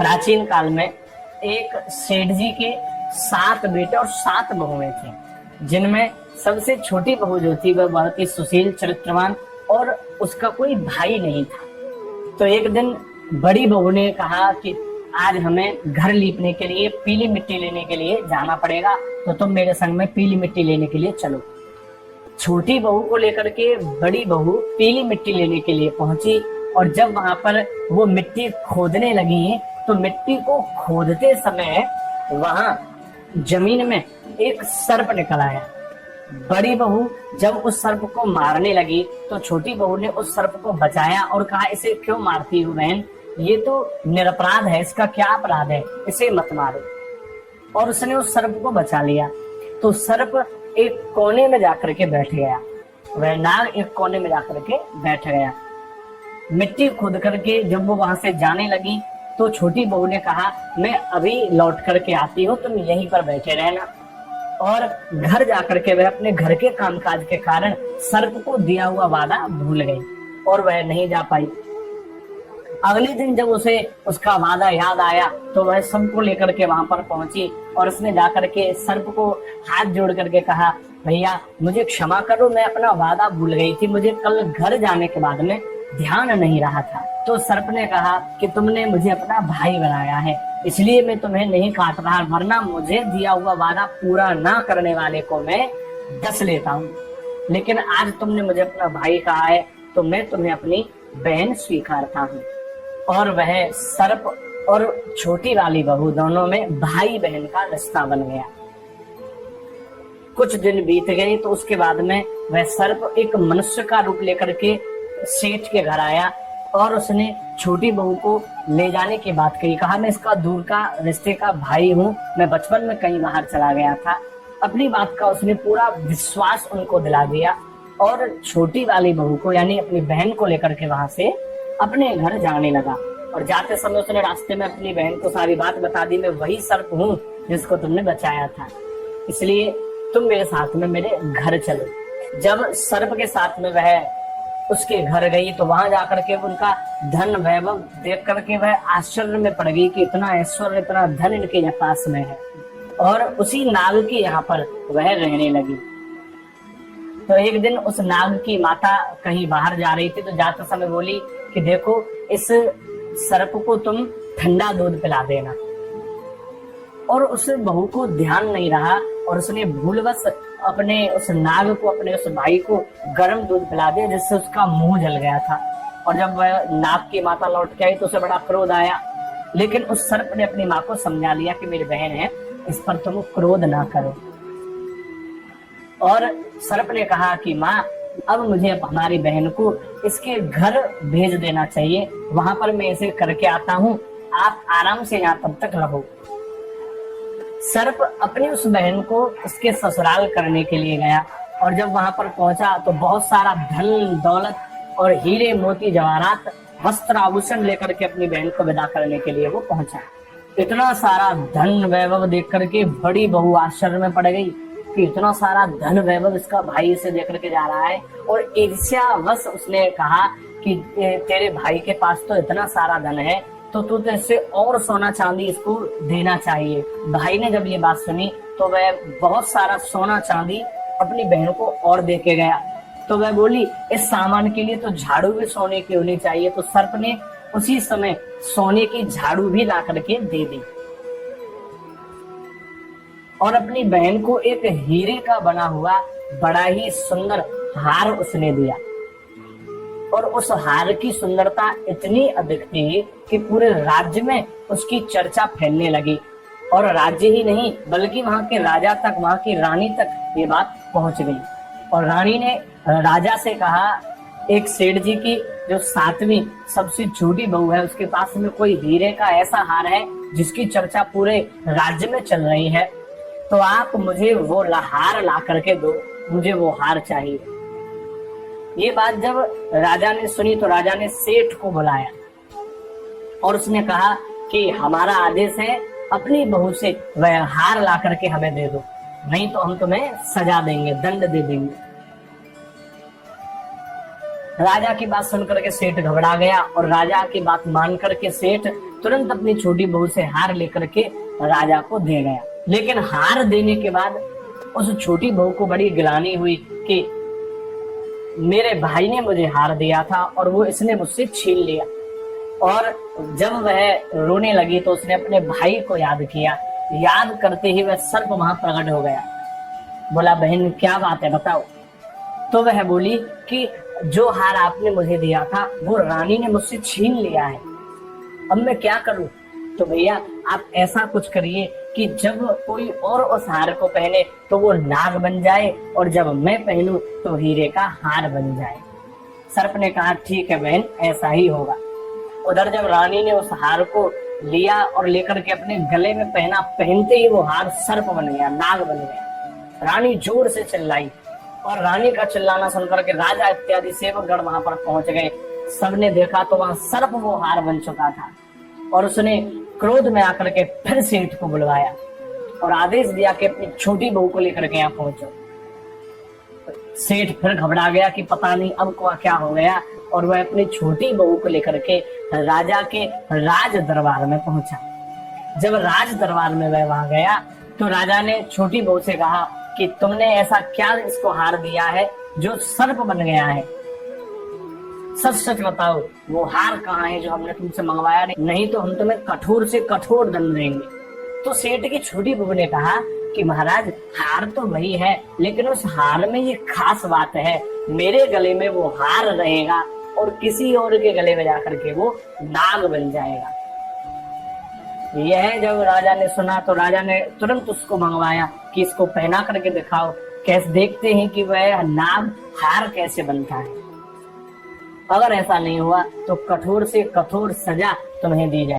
प्राचीन काल में एक सेठ जी के 7 बेटे और 7 बहुएं थी, जिनमें सबसे छोटी बहू जो थी वह बहुत ही सुशील, चरित्रवान और उसका कोई भाई नहीं था। तो एक दिन बड़ी बहू ने कहा कि आज हमें घर लीपने के लिए पीली मिट्टी लेने के लिए जाना पड़ेगा, तो तुम मेरे संग में पीली मिट्टी लेने के लिए चलो। छोटी बहू को लेकर के बड़ी बहू पीली मिट्टी लेने के लिए पहुंची, और जब वहां पर वो मिट्टी खोदने लगी तो मिट्टी को खोदते समय वहां जमीन में एक सर्प निकल आया। बड़ी बहू जब उस सर्प को मारने लगी तो छोटी बहू ने उस सर्प को बचाया और कहा, इसे क्यों मारती हो बहन, ये तो निरपराध है, इसका क्या अपराध है, इसे मत मारो। और उसने उस सर्प को बचा लिया। तो सर्प एक कोने में जाकर के बैठ गया, वह नाग एक कोने में जाकर के बैठ गया। मिट्टी खोद करके जब वो वहां से जाने लगी तो छोटी बहू ने कहा, मैं अभी लौट करके आती हूँ, तुम यहीं पर बैठे रहना। और घर जाकर के वह अपने घर के कामकाज के कारण सर्प को दिया हुआ वादा भूल गई और वह नहीं जा पाई। अगले दिन जब उसे उसका वादा याद आया तो वह सबको लेकर के वहां पर पहुंची और उसने जाकर के सर्प को हाथ जोड़ करके कहा, भैया मुझे क्षमा करो, मैं अपना वादा भूल गई थी, मुझे कल घर जाने के बाद में ध्यान नहीं रहा था। तो सर्प ने कहा कि तुमने मुझे अपना भाई बनाया है, इसलिए मैं तुम्हें नहीं काट रहा, वरना मुझे दिया हुआ वादा पूरा ना करने वाले को मैं डस लेता हूँ। लेकिन आज तुमने मुझे अपना भाई कहा है तो मैं तुम्हें अपनी बहन स्वीकारता हूँ। और वह सर्प और छोटी वाली बहू दोनों में भाई बहन का रिश्ता बन गया। कुछ दिन बीत गए तो उसके बाद में वह सर्प एक मनुष्य का रूप लेकर के सेठ के घर आया और उसने छोटी बहू को ले जाने की बात कही। कहा, मैं इसका दूर का रिश्ते का भाई हूँ, मैं बचपन में कहीं बाहर चला गया था। अपनी बात का उसने पूरा विश्वास उनको दिला दिया और छोटी वाली बहू को यानी अपनी बहन को लेकर के वहां से अपने घर जाने लगा। और जाते समय उसने रास्ते में अपनी बहन को सारी बात बता दी, मैं वही सर्प हूँ जिसको तुमने बचाया था, इसलिए तुम मेरे साथ में मेरे घर चलो। जब सर्प के साथ में वह उसके घर गई तो वहां जाकर के उनका धन वैभव देख करके वह आश्चर्य में पड़ गई कि इतना ऐश्वर्य, इतना धन इनके यहाँ पास में है। और उसी नाग की यहाँ पर वह रहने लगी। तो एक दिन उस नाग की माता कहीं बाहर जा रही थी तो जाते समय बोली कि देखो, इस सर्प को तुम ठंडा दूध पिला देना। और उस बहू को ध्यान नहीं रहा और उसने भूलवश अपने उस नाग को, अपने उस भाई को गर्म दूध पिला दिया, जिससे उसका मुंह जल गया था। और जब वह नाग की माता लौट के आई तो उसे बड़ा क्रोध आया, लेकिन उस सर्प ने अपनी माँ को समझा लिया कि मेरी बहन है, इस पर तुम क्रोध ना करो। और सर्प ने कहा कि माँ, अब मुझे हमारी बहन को इसके घर भेज देना चाहिए, वहां पर मैं इसे करके आता हूँ, आप आराम से यहाँ तब तक रहो। सर्प अपनी उस बहन को उसके ससुराल करने के लिए गया और जब वहां पर पहुंचा तो बहुत सारा धन दौलत और हीरे मोती जवाहरात वस्त्र आभूषण लेकर के अपनी बहन को विदा करने के लिए वो पहुंचा। इतना सारा धन वैभव देख करके बड़ी बहू आश्चर्य में पड़ गई कि इतना सारा धन वैभव इसका भाई से देख करके जा रहा है। और ईर्ष्यावश उसने कहा कि तेरे भाई के पास तो इतना सारा धन है, तो तू तो इससे और सोना चांदी इसको देना चाहिए। भाई ने जब ये बात सुनी तो वह बहुत सारा सोना चांदी अपनी बहन को और दे के गया। तो वह बोली, इस सामान के लिए तो झाड़ू भी सोने की होनी चाहिए। तो सर्प ने उसी समय सोने की झाड़ू भी ला करके दे दी और अपनी बहन को एक हीरे का बना हुआ बड़ा ही सुंदर हार उसने दिया। और उस हार की सुंदरता इतनी अधिक थी कि पूरे राज्य में उसकी चर्चा फैलने लगी। और राज्य ही नहीं बल्कि वहां के राजा तक, वहां की रानी तक ये बात पहुंच गई। और रानी ने राजा से कहा, एक सेठ जी की जो 7वीं सबसे छोटी बहू है, उसके पास में कोई हीरे का ऐसा हार है जिसकी चर्चा पूरे राज्य में चल रही है, तो आप मुझे वो हार ला करके दो, मुझे वो हार चाहिए। ये बात जब राजा ने सुनी तो राजा ने सेठ को बुलाया और उसने कहा कि हमारा आदेश है, अपनी बहू से वह हार ला करके हमें दे दो, नहीं तो हम तुम्हें सजा देंगे, दंड दे देंगे। राजा की बात सुनकर के सेठ घबरा गया और राजा की बात मान करके सेठ तुरंत अपनी छोटी बहू से हार लेकर के राजा को दे गया। लेकिन हार देने के बाद उस छोटी बहू को बड़ी गिलानी हुई कि मेरे भाई ने मुझे हार दिया था और वो इसने मुझसे छीन लिया। और जब वह रोने लगी तो उसने अपने भाई को याद किया। याद करते ही वह सर्प वहां प्रकट हो गया। बोला, बहन क्या बात है बताओ। तो वह बोली कि जो हार आपने मुझे दिया था वो रानी ने मुझसे छीन लिया है, अब मैं क्या करूं। तो भैया आप ऐसा कुछ करिए कि जब कोई और उस हार को पहने तो वो नाग बन जाए और जब मैं पहनूं तो हीरे का हार बन जाए। सर्प ने कहा ठीक है बहन, ऐसा ही होगा। उधर जब रानी ने उस हार को लिया और लेकर के अपने गले में पहना, पहनते ही वो हार सर्प बन गया, नाग बन गया। रानी जोर से चिल्लाई और रानी का चिल्लाना सुनकर के राजा इत्यादि सेवकगण वहां पर पहुंच गए। सबने देखा तो वहां सर्प वो हार बन चुका था और उसने क्रोध में आकर के फिर सेठ को बुलवाया और आदेश दिया कि अपनी छोटी बहू को लेकर के यहाँ पहुंचो। सेठ फिर घबरा गया कि पता नहीं अब क्या हो गया और वह अपनी छोटी बहू को लेकर के राजा के राज दरबार में पहुंचा। जब राज दरबार में वह वहां गया तो राजा ने छोटी बहू से कहा कि तुमने ऐसा क्या इसको हार दिया है जो सर्प बन गया है, सच सच बताओ वो हार कहाँ है जो हमने तुमसे मंगवाया नहीं तो हम तुम्हें कठोर से कठोर दंड देंगे। तो सेठ की छोटी बहू ने कहा कि महाराज हार तो वही है लेकिन उस हार में ये खास बात है, मेरे गले में वो हार रहेगा और किसी और के गले में जाकर के वो नाग बन जाएगा। यह जब राजा ने सुना तो राजा ने तुरंत उसको मंगवाया कि इसको पहना करके दिखाओ, कैसे देखते हैं कि वह नाग हार कैसे बनता है। अगर ऐसा नहीं हुआ तो कठोर से कठोर सजा तुम्हें दी जाए।